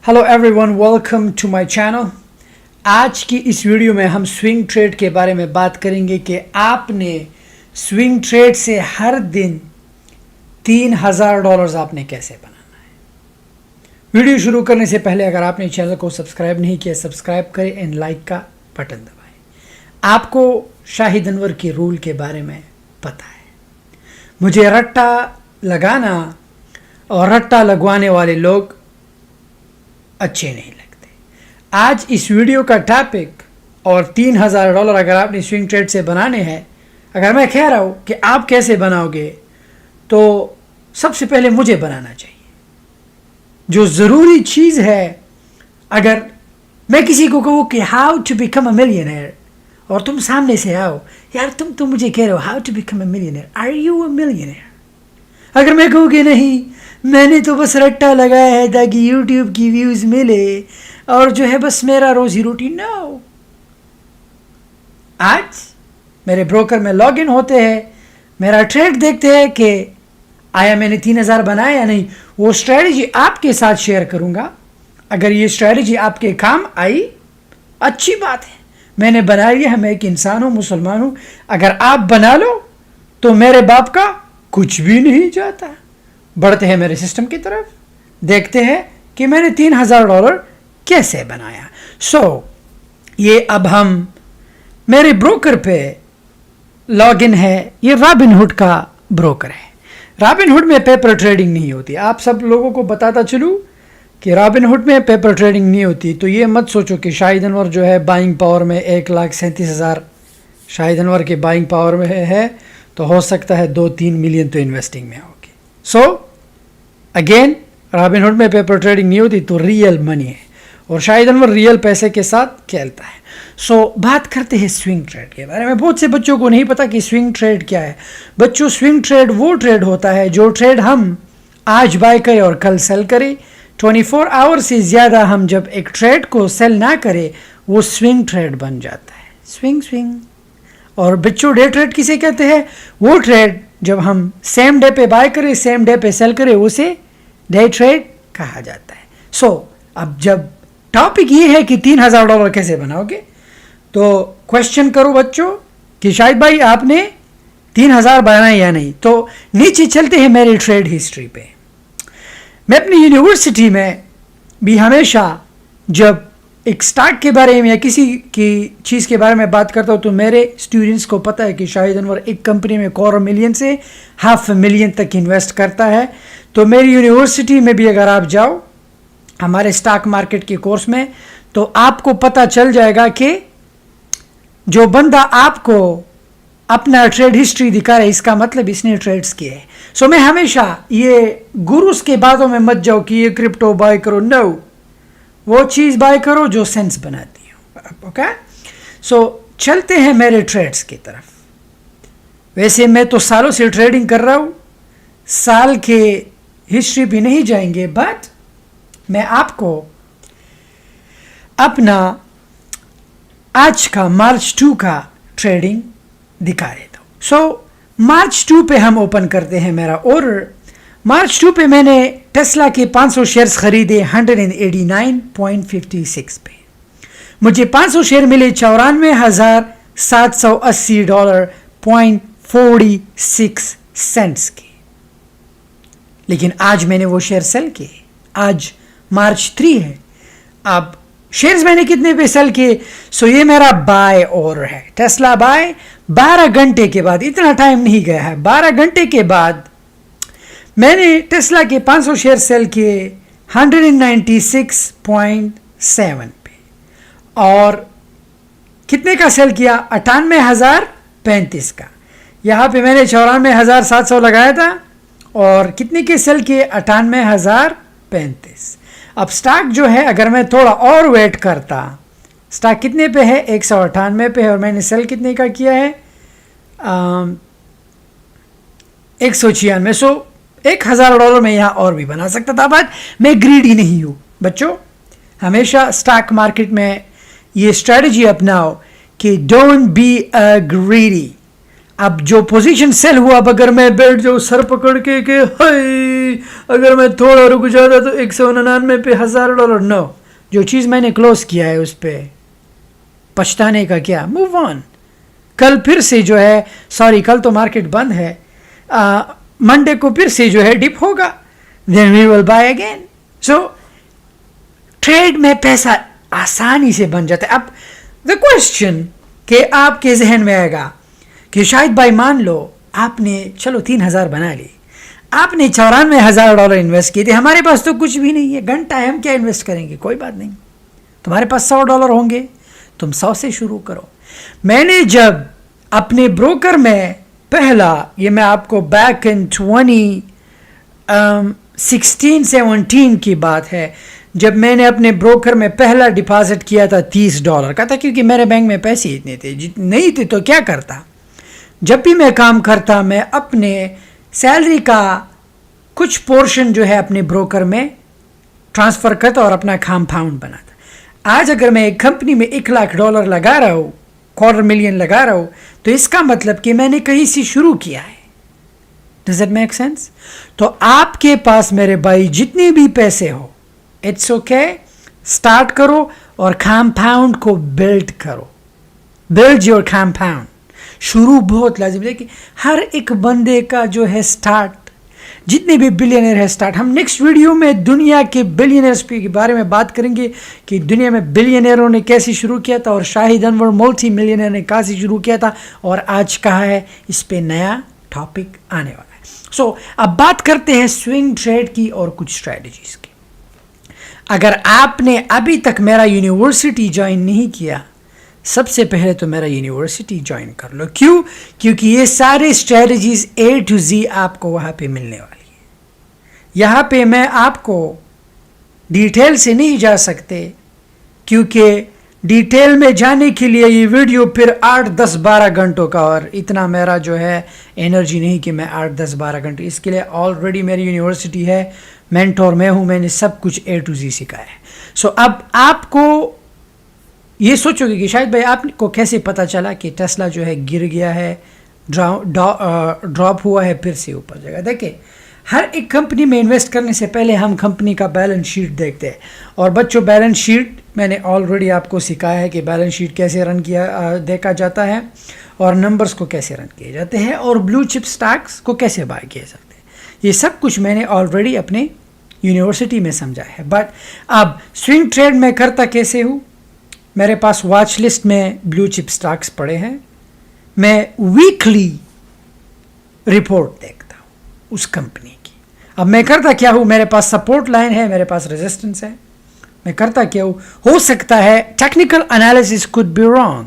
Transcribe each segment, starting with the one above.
Hello everyone, welcome to my channel. आज की इस वीडियो में हम स्विंग ट्रेड के बारे में बात करेंगे कि आपने स्विंग ट्रेड से हर दिन $3000 आपने कैसे बनाना है। वीडियो शुरू करने से पहले अगर आपने चैनल को सब्सक्राइब नहीं किया, सब्सक्राइब करें एंड लाइक का बटन दबाएं। आपको शाहिद अनवर के रूल के बारे में पता है। मुझे रट्टा लगाना और रट्टा लगवाने वाले लोग अच्छे नहीं लगते। आज इस वीडियो का टॉपिक और $3000 अगर आपने स्विंग ट्रेड से बनाने हैं, अगर मैं कह रहा हूँ कि आप कैसे बनाओगे, तो सबसे पहले मुझे बनाना चाहिए। जो ज़रूरी चीज़ है, अगर मैं किसी को कहूँ कि how to become a millionaire और तुम सामने से आओ, यार तुम मुझे कह रहे हो how to become a millionaire, are you a millionaire? अगर मैं कहूँ कि नहीं, मैंने तो बस रट्टा लगाया है ताकि YouTube की व्यूज़ मिले और जो है बस मेरा रोज़ी रोटी, नो। आज मेरे ब्रोकर में लॉगिन होते हैं, मेरा ट्रेड देखते हैं कि आया मैंने 3000 बनाया या नहीं। वो स्ट्रेटजी आपके साथ शेयर करूँगा। अगर ये स्ट्रेटजी आपके काम आई, अच्छी बात है, मैंने बना लिया है, मैं एक इंसान हूँ, मुसलमान हूँ। अगर आप बना लो तो मेरे बाप का कुछ भी नहीं जाता। बढ़ते हैं मेरे सिस्टम की तरफ, देखते हैं कि मैंने $3000 कैसे बनाया। ये अब हम मेरे ब्रोकर पे लॉगिन है। ये रॉबिनहुड का ब्रोकर है। रॉबिनहुड में पेपर ट्रेडिंग नहीं होती। आप सब लोगों को बताता चलूँ कि रॉबिनहुड में पेपर ट्रेडिंग नहीं होती। तो ये मत सोचो कि शाहिद अनवर जो है बाइंग पावर में 1,37,000 शाहिद अनवर के बाइंग पावर में है, तो हो सकता है 2-3 मिलियन तो इन्वेस्टिंग में होगी। अगेन रॉबिनहुड में पेपर ट्रेडिंग नहीं होती, तो रियल मनी है और शाहिद अनवर रियल पैसे के साथ खेलता है। बात करते हैं स्विंग ट्रेड के बारे में। बहुत से बच्चों को नहीं पता कि स्विंग ट्रेड क्या है। बच्चों, स्विंग ट्रेड वो ट्रेड होता है जो ट्रेड हम आज बाय करें और कल सेल करें। 24 आवर से ज़्यादा हम जब एक ट्रेड को सेल ना करें, वो स्विंग ट्रेड बन जाता है। स्विंग। और बच्चों, डे ट्रेड किसे कहते हैं? वो ट्रेड जब हम सेम डे पे बाय करें, सेम डे पे सेल करें, उसे डे ट्रेड कहा जाता है। अब जब टॉपिक ये है कि $3000 कैसे बनाओगे, तो क्वेश्चन करो बच्चों कि शाहिद भाई आपने 3000 बनाए या नहीं। तो नीचे चलते हैं मेरी ट्रेड हिस्ट्री पे। मैं अपनी यूनिवर्सिटी में भी हमेशा जब एक स्टॉक के बारे में या किसी की चीज़ के बारे में बात करता हूँ, तो मेरे स्टूडेंट्स को पता है कि शाहिद अनवर एक कंपनी में $250,000 से $500,000 तक इन्वेस्ट करता है। तो मेरी यूनिवर्सिटी में भी अगर आप जाओ हमारे स्टॉक मार्केट के कोर्स में, तो आपको पता चल जाएगा कि जो बंदा आपको अपना ट्रेड हिस्ट्री दिखा रहा है, इसका मतलब इसने ट्रेड्स किए हैं। मैं हमेशा ये गुरुस के बातों में मत जाओ कि ये क्रिप्टो बाय करो, नो, वो चीज़ बाय करो जो सेंस बनाती हो। ओके, चलते हैं मेरे ट्रेड्स की तरफ। वैसे मैं तो सालों से ट्रेडिंग कर रहा हूँ, साल के हिस्ट्री भी नहीं जाएंगे, बट मैं आपको अपना आज का मार्च 2 का ट्रेडिंग दिखा देता हूँ। मार्च 2 पे हम ओपन करते हैं मेरा ऑर्डर। मार्च 2 पे मैंने टेस्ला के 500 शेयर्स खरीदे 189.56 पे। मुझे 500 शेयर मिले $54,780.46 के। लेकिन आज मैंने वो शेयर सेल किए। आज मार्च 3 है। अब शेयर्स मैंने कितने पे सेल किए? ये मेरा बाय ऑर्डर है। टेस्ला बाय 12 घंटे के बाद, इतना टाइम नहीं गया है, 12 घंटे के बाद मैंने टेस्ला के 500 शेयर सेल किए 196.7 पे। और कितने का सेल किया? 98,035 का। यहाँ पे मैंने 94,700 लगाया था और कितने के सेल किए? 98,035। अब स्टॉक जो है, अगर मैं थोड़ा और वेट करता, स्टॉक कितने पे है? 198 पे है और मैंने सेल कितने का किया है? 196। $1,000 में यहाँ और भी बना सकता था, बट मैं ग्रीडी नहीं हूँ। बच्चों, हमेशा स्टॉक मार्केट में ये स्ट्रेटजी अपनाओ कि डोंट बी अ ग्रीडी। अब जो पोजीशन सेल हुआ, अब अगर मैं बैठ जाऊँ सर पकड़ के हाय, अगर मैं थोड़ा रुक जाता तो 199 पे $1000, नो, जो चीज़ मैंने क्लोज किया है उस पर पछताने का क्या, मूव ऑन। कल फिर से जो है, सॉरी कल तो मार्केट बंद है, मंडे को फिर से जो है डिप होगा, then we will buy again. So trade में पैसा आसानी से बन जाता है। अब द क्वेश्चन कि आपके जहन में आएगा कि शायद भाई मान लो आपने चलो 3000 बना ली, आपने $94,000 इन्वेस्ट किए थे, हमारे पास तो कुछ भी नहीं है, घंटा है, हम क्या इन्वेस्ट करेंगे, कोई बात नहीं, तुम्हारे पास $100 होंगे, तुम 100 से शुरू करो। मैंने जब अपने ब्रोकर में पहला, ये मैं आपको बैक इन 2016-17 की बात है, जब मैंने अपने ब्रोकर में पहला डिपॉजिट किया था $30 का था, क्योंकि मेरे बैंक में पैसे इतने थे, नहीं थे तो क्या करता, जब भी मैं काम करता मैं अपने सैलरी का कुछ पोर्शन जो है अपने ब्रोकर में ट्रांसफ़र करता और अपना कंपाउंड बनाता। आज अगर मैं एक कंपनी में $1,00,000 लगा रहा हूँ, $250,000 लगा रहा हूँ, तो इसका मतलब कि मैंने कहीं से शुरू किया है। Does it make sense? तो आपके पास मेरे भाई जितने भी पैसे हो, इट्स ओके, स्टार्ट करो और कंपाउंड को बिल्ड करो, बिल्ड योर कंपाउंड। शुरू बहुत लाजिम है कि हर एक बंदे का जो है स्टार्ट, जितने भी बिलियनर है स्टार्ट, हम नेक्स्ट वीडियो में दुनिया के बिलियनर्स के बारे में बात करेंगे कि दुनिया में बिलियनरों ने कैसे शुरू किया था और शाहिद अनवर मल्टी मिलियनर ने कैसे शुरू किया था और आज कहाँ है, इस पे नया टॉपिक आने वाला है। सो अब बात करते हैं स्विंग ट्रेड की और कुछ स्ट्रेटजीज की। अगर आपने अभी तक मेरा यूनिवर्सिटी ज्वाइन नहीं किया, सबसे पहले तो मेरा यूनिवर्सिटी ज्वाइन कर लो। क्यों? क्योंकि ये सारे स्ट्रेटजीज A to Z आपको वहाँ पे मिलने वाली है। यहाँ पे मैं आपको डिटेल से नहीं जा सकते, क्योंकि डिटेल में जाने के लिए ये वीडियो फिर 8, 10, 12 घंटों का, और इतना मेरा जो है एनर्जी नहीं कि मैं 8, 10, 12 घंटे, इसके लिए ऑलरेडी मेरी यूनिवर्सिटी है, मेंटोर मैं हूँ, मैंने सब कुछ A to Z सिखाया है। सो अब आपको ये सोचोगे कि शायद भाई आपको कैसे पता चला कि टेस्ला जो है गिर गया है, ड्रॉप हुआ है, फिर से ऊपर जाएगा। देखिए, हर एक कंपनी में इन्वेस्ट करने से पहले हम कंपनी का बैलेंस शीट देखते हैं। और बच्चों, बैलेंस शीट मैंने ऑलरेडी आपको सिखाया है कि बैलेंस शीट कैसे रन किया देखा जाता है और नंबर्स को कैसे रन किए जाते हैं और ब्लू चिप स्टॉक्स को कैसे बाय किए जाते हैं। ये सब कुछ मैंने ऑलरेडी अपने यूनिवर्सिटी में समझा है। बट अब स्विंग ट्रेड में करता कैसे हूँ, मेरे पास वॉच लिस्ट में ब्लू चिप स्टॉक्स पड़े हैं, मैं वीकली रिपोर्ट देखता हूँ उस कंपनी की। अब मैं करता क्या हूँ, मेरे पास सपोर्ट लाइन है, मेरे पास रेजिस्टेंस है, मैं करता क्या हूँ, हो सकता है technical analysis could be wrong,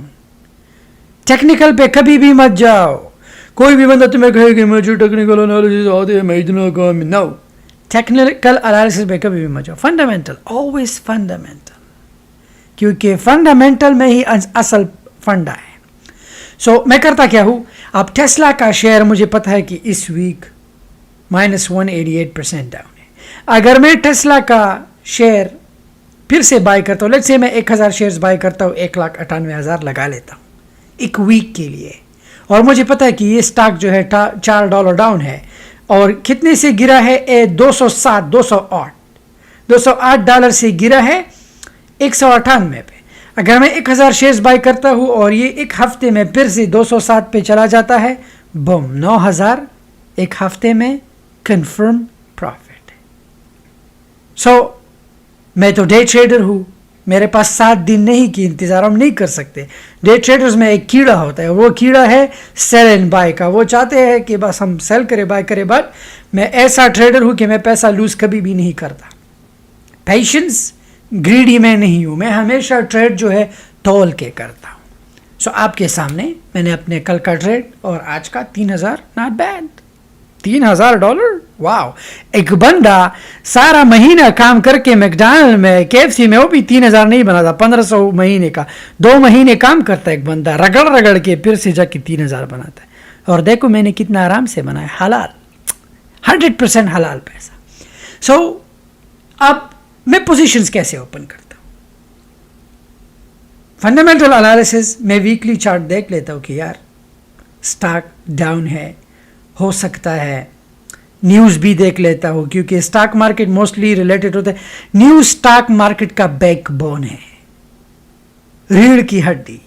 technical पे कभी भी मत जाओ। कोई भी बंदा तुम्हें कहे कि मुझे टेक्निकल एनालिसिस आते हैं, मैं इतना काम, नो, टेक्निकल एनालिसिस पे कभी भी मत जाओ। फंडामेंटल, ऑलवेज फंडामेंटल, क्योंकि फंडामेंटल में ही असल फंडा है। सो मैं करता क्या हूँ, अब टेस्ला का शेयर मुझे पता है कि इस वीक -188% डाउन है। अगर मैं टेस्ला का शेयर फिर से बाय करता हूँ, लेट्स से मैं 1000 शेयर्स बाय करता हूँ, 1,98,000 लगा लेता हूँ एक वीक के लिए, और मुझे पता है कि ये स्टॉक जो है $4 डाउन है, और कितने से गिरा है, 208 से गिरा है 198 पे। अगर मैं 1000 शेयर्स बाय करता हूँ और ये एक हफ्ते में फिर से 207 पे चला जाता है, बम, 9000 एक हफ्ते में कंफर्म प्रॉफिट है। सो मैं तो डे ट्रेडर हूँ, मेरे पास 7 दिन नहीं कि इंतजार हम नहीं कर सकते। डे ट्रेडर्स में एक कीड़ा होता है, वो कीड़ा है सेल एंड बाय का। वो चाहते हैं कि बस हम सेल करें, बाय करें, बट मैं ऐसा ट्रेडर हूँ कि मैं पैसा लूज कभी भी नहीं करता। पेशेंस, ग्रीडी मैं नहीं हूँ, मैं हमेशा ट्रेड जो है तौल के करता हूँ। सो आपके सामने मैंने अपने कल का ट्रेड और आज का 3000, नॉट बैड, $3000, वाओ। एक बंदा सारा महीना काम करके मैकडॉनल्ड में, KFC में, वो भी 3000 नहीं बनाता, 1500 महीने का, 2 महीने काम करता है एक बंदा, रगड़ रगड़ के फिर से जाके 3000 बनाता है। और देखो मैंने कितना आराम से बनाया, हलाल, 100% हलाल पैसा। सो अब मैं पोजीशंस कैसे ओपन करता हूँ, फंडामेंटल एनालिसिस में वीकली चार्ट देख लेता हूँ कि यार स्टॉक डाउन है, हो सकता है न्यूज़ भी देख लेता हूँ, क्योंकि स्टॉक मार्केट मोस्टली रिलेटेड होता है। न्यूज़ स्टॉक मार्केट का बैकबोन है, रीढ़ की हड्डी।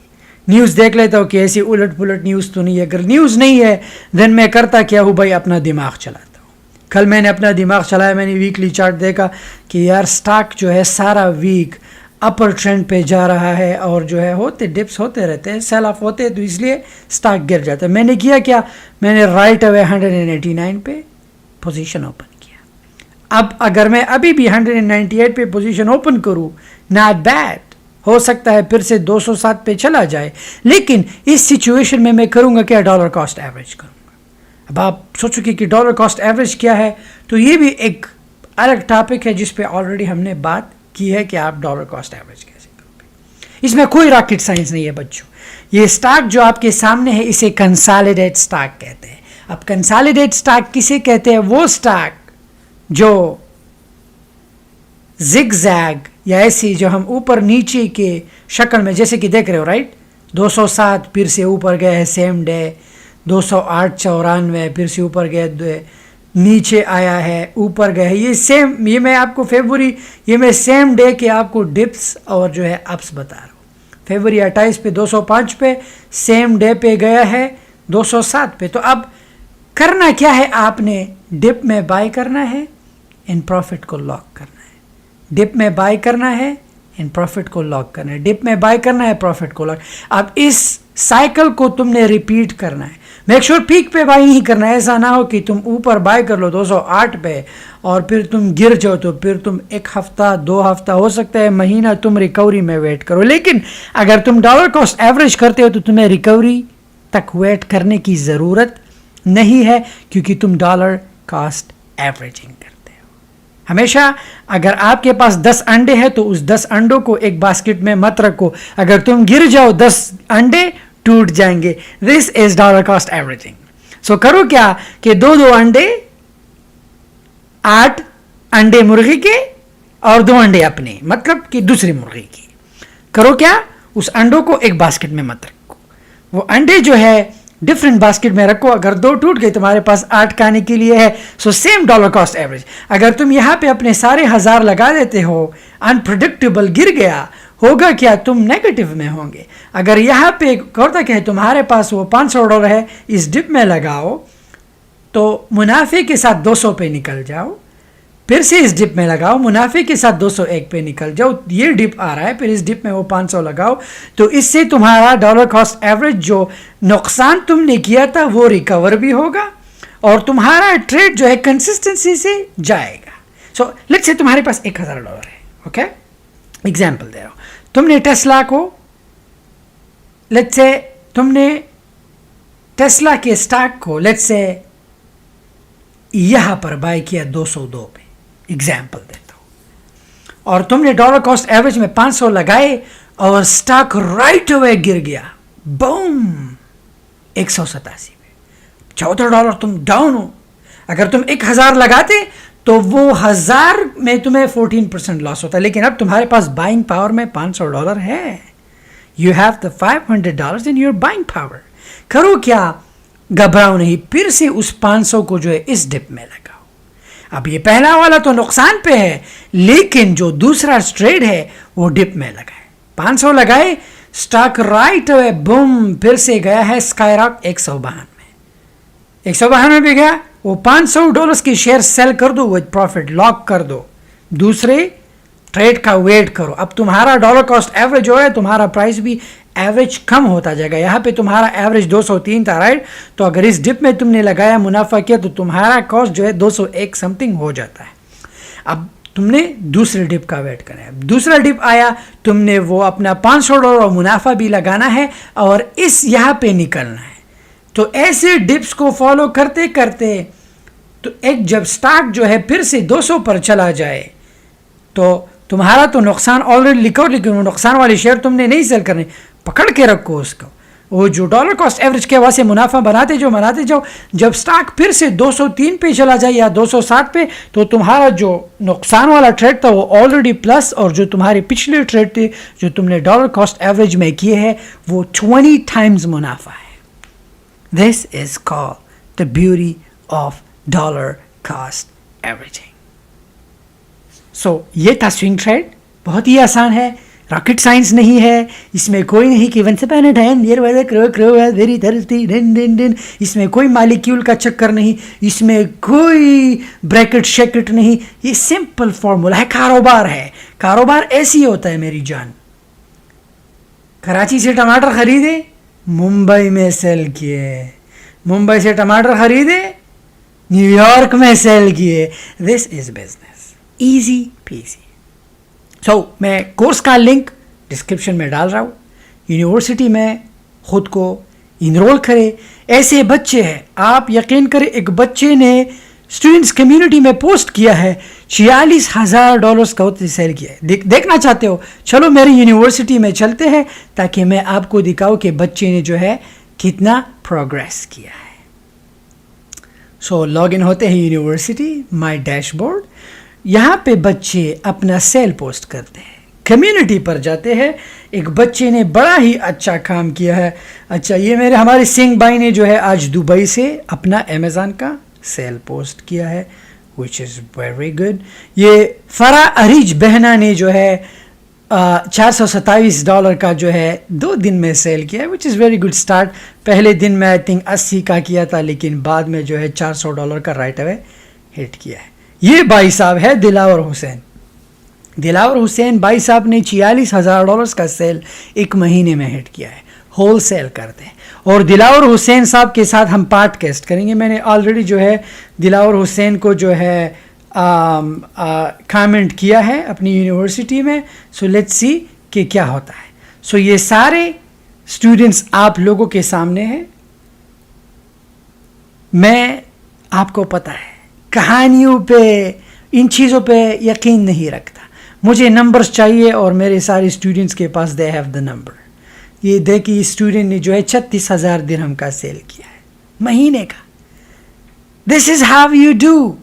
न्यूज़ देख लेता हूँ कि ऐसी उलट पुलट न्यूज़ तो नहीं है। अगर न्यूज़ नहीं है देन मैं करता क्या हूँ भाई, अपना दिमाग चलाता हूँ। कल मैंने अपना दिमाग चलाया, मैंने वीकली चार्ट देखा कि यार स्टॉक जो है सारा वीक अपर ट्रेंड पे जा रहा है, और जो है होते डिप्स होते रहते हैं, सेल ऑफ होते हैं, तो इसलिए स्टॉक गिर जाता है। मैंने किया क्या, मैंने राइट अवे 189 पे पोजीशन ओपन किया। अब अगर मैं अभी भी 198 पे पोजीशन ओपन करूं, नॉट बैड, हो सकता है फिर से 207 पे चला जाए, लेकिन इस सिचुएशन में मैं करूंगा क्या, डॉलर कॉस्ट एवरेज करूंगा। अब आप सोचोगे कि डॉलर कॉस्ट एवरेज क्या है, तो ये भी एक अलग टॉपिक है जिस पे ऑलरेडी हमने बात की है कि आप डॉलर कॉस्ट एवरेज कैसे करोगे। इसमें कोई रॉकेट साइंस नहीं है बच्चों। ये स्टॉक जो आपके सामने है इसे कंसोलिडेट स्टॉक कहते हैं। अब कंसोलिडेट स्टॉक किसे कहते हैं, वो स्टॉक जो जिगजैग या ऐसी जो हम ऊपर नीचे के शक्ल में, जैसे कि देख रहे हो राइट, 207 फिर से ऊपर गए है सेम डे, 208.94 फिर से ऊपर गए, नीचे आया है, ऊपर गए, ये सेम, ये मैं आपको फरवरी, ये मैं सेम डे के आपको डिप्स और जो है अप्स बता रहा हूँ। फरवरी 28 पे 205 पे, सेम डे पे गया है 207 पे। तो अब करना क्या है, आपने डिप में बाय करना है, इन प्रॉफिट को लॉक करना है। डिप में बाय करना है, इन प्रॉफिट को लॉक करना है, डिप में बाय करना है, प्रॉफिट को लॉक। अब इस साइकिल को तुमने रिपीट करना है। मेक श्योर पीक पे बाय नहीं करना है। ऐसा ना हो कि तुम ऊपर बाय कर लो 208 पे और फिर तुम गिर जाओ, तो फिर तुम 1 हफ्ता 2 हफ्ता, हो सकता है महीना तुम रिकवरी में वेट करो। लेकिन अगर तुम डॉलर कॉस्ट एवरेज करते हो तो तुम्हें रिकवरी तक वेट करने की ज़रूरत नहीं है, क्योंकि तुम डॉलर कॉस्ट एवरेजिंग करते हो। हमेशा अगर आपके पास 10 अंडे हैं तो उस 10 अंडों को एक बास्केट में मत रखो। अगर तुम गिर जाओ 10 अंडे टूट जाएंगे। This is dollar cost averaging. So करो क्या कि 2 अंडे, 8 अंडे मुर्गी के और 2 अंडे अपने, मतलब कि दूसरी मुर्गी की। करो क्या, उस अंडों को एक बास्केट में मत रखो, वो अंडे जो है डिफरेंट बास्केट में रखो। अगर 2 टूट गए तुम्हारे पास 8 खाने के लिए है। So same dollar cost average. अगर तुम यहां पे अपने सारे 1000 लगा देते हो, अनप्रिडिक्टेबल गिर गया, होगा क्या, तुम नेगेटिव में होंगे। अगर यहां पे करता क्या है, तुम्हारे पास वो $500 है, इस डिप में लगाओ तो मुनाफे के साथ 200 पे निकल जाओ, फिर से इस डिप में लगाओ, मुनाफे के साथ 201 पे निकल जाओ। ये डिप आ रहा है, फिर इस डिप में वो 500 लगाओ, तो इससे तुम्हारा डॉलर कॉस्ट एवरेज जो नुकसान तुमने किया था वो रिकवर भी होगा, और तुम्हारा ट्रेड जो है कंसिस्टेंसी से जाएगा। सो लेट्स से तुम्हारे पास $1000 है, ओके, एग्जाम्पल दे रहा हूं। तुमने टेस्ला को, लेट्स से तुमने टेस्ला के स्टॉक को लेट्स से यहां पर बाय किया 202 पे, एग्जाम्पल देता हूं, और तुमने डॉलर कॉस्ट एवरेज में 500 लगाए और स्टॉक राइट अवे गिर गया, बूम, 187 पे, $14 तुम डाउन हो। अगर तुम 1000 लगाते तो वो 1000 में तुम्हें 14% लॉस होता है, लेकिन अब तुम्हारे पास बाइंग पावर में $500 है। You have the $500 in your buying power. करो क्या, घबराओ नहीं, फिर से उस 500 को जो है इस डिप में लगाओ। अब ये पहला वाला तो नुकसान पे है, लेकिन जो दूसरा ट्रेड है वो डिप में लगाए। 500 लगाए, स्टॉक राइट अवे बूम, फिर से गया है स्काईरॉक 152 में, 152 में भी गया। वो $500 की शेयर सेल कर दो, विद प्रॉफिट लॉक कर दो, दूसरे ट्रेड का वेट करो। अब तुम्हारा डॉलर कॉस्ट एवरेज जो है, तुम्हारा प्राइस भी एवरेज कम होता जाएगा। यहाँ पे तुम्हारा एवरेज 203 था, राइट, तो अगर इस डिप में तुमने लगाया, मुनाफा किया, तो तुम्हारा कॉस्ट जो है 201 समथिंग हो जाता है। अब तुमने दूसरे डिप का वेट करना है। दूसरा डिप आया, तुमने वो अपना $500 मुनाफा भी लगाना है और इस यहाँ पे निकलना है। तो ऐसे डिप्स को फॉलो करते करते तो एक जब स्टॉक जो है फिर से 200 पर चला जाए, तो तुम्हारा तो नुकसान ऑलरेडी लिखो, लेकिन वो नुकसान वाली शेयर तुमने नहीं सेल करनी, पकड़ के रखो उसको। वो जो डॉलर कॉस्ट एवरेज के वजह से मुनाफा बनाते जाओ। जब स्टॉक फिर से 203 पे चला जाए या 207 पे, तो तुम्हारा जो नुकसान वाला ट्रेड था वो ऑलरेडी प्लस, और जो तुम्हारे पिछले ट्रेड थे जो तुमने डॉलर कॉस्ट एवरेज में किए हैं वो 20 टाइम्स मुनाफा है। This is called the beauty of dollar cost averaging. So ये था स्विंग ट्रेड, बहुत ही आसान है, रॉकेट साइंस नहीं है, इसमें कोई नहीं कि once upon a time there was a crow very thirsty दिन दिन दिन, इसमें कोई मालिक्यूल का चक्कर नहीं, इसमें कोई ब्रैकेट शेकेट नहीं, ये सिंपल फॉर्मूला है, कारोबार है। कारोबार ऐसे ही होता है मेरी जान। कराची से टमाटर खरीदे, मुंबई में सेल किए, मुंबई से टमाटर खरीदे, न्यूयॉर्क में सेल किए। This is business, easy peasy. So मैं कोर्स का लिंक डिस्क्रिप्शन में डाल रहा हूँ। यूनिवर्सिटी में खुद को इनरोल करें। ऐसे बच्चे हैं, आप यकीन करें, एक बच्चे ने स्टूडेंट्स कम्युनिटी में पोस्ट किया है, $46,000 का उसने सेल किया है। देखना चाहते हो, चलो मेरी यूनिवर्सिटी में चलते हैं ताकि मैं आपको दिखाऊं कि बच्चे ने जो है कितना प्रोग्रेस किया है। सो लॉग इन होते हैं यूनिवर्सिटी, माई डैशबोर्ड, यहाँ पे बच्चे अपना सेल पोस्ट करते हैं, कम्युनिटी पर जाते हैं। एक बच्चे ने बड़ा ही अच्छा काम किया है। अच्छा, ये हमारे सिंह भाई ने जो है आज दुबई से अपना अमेज़न का सेल पोस्ट किया है, विच इज़ वेरी गुड। ये फरा अरीज बहना ने जो है $427 का जो है 2 दिन में सेल किया है, which is very good start. पहले दिन में आई थिंक 80 का किया था, लेकिन बाद में जो है $400 का राइट अवे हिट किया है। ये भाई साहब है दिलावर हुसैन। दिलावर हुसैन भाई साहब ने $46,000 का सेल 1 महीने में हिट किया है, होल सेल करते हैं। और दिलावर हुसैन साहब के साथ हम पॉडकास्ट करेंगे। मैंने ऑलरेडी जो है दिलावर हुसैन को जो है कमेंट किया है अपनी यूनिवर्सिटी में। सो लेट्स सी कि क्या होता है। सो ये सारे स्टूडेंट्स आप लोगों के सामने हैं। मैं, आपको पता है, कहानियों पे, इन चीज़ों पे यकीन नहीं रखता। मुझे नंबर्स चाहिए और मेरे सारे स्टूडेंट्स के पास दे हैव द नंबर। ये देखिए, स्टूडेंट ने जो है 36,000 दिरहम का सेल किया है महीने का। This is how you do.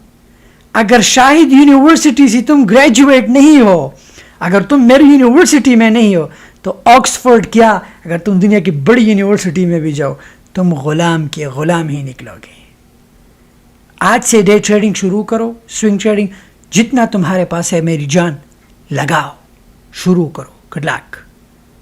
अगर शाहिद यूनिवर्सिटी से तुम ग्रेजुएट नहीं हो, अगर तुम मेरी यूनिवर्सिटी में नहीं हो, तो ऑक्सफोर्ड क्या, अगर तुम दुनिया की बड़ी यूनिवर्सिटी में भी जाओ, तुम गुलाम के गुलाम ही निकलोगे। आज से डे ट्रेडिंग शुरू करो, स्विंग ट्रेडिंग जितना तुम्हारे पास है मेरी जान, लगाओ, शुरू करो। Good luck.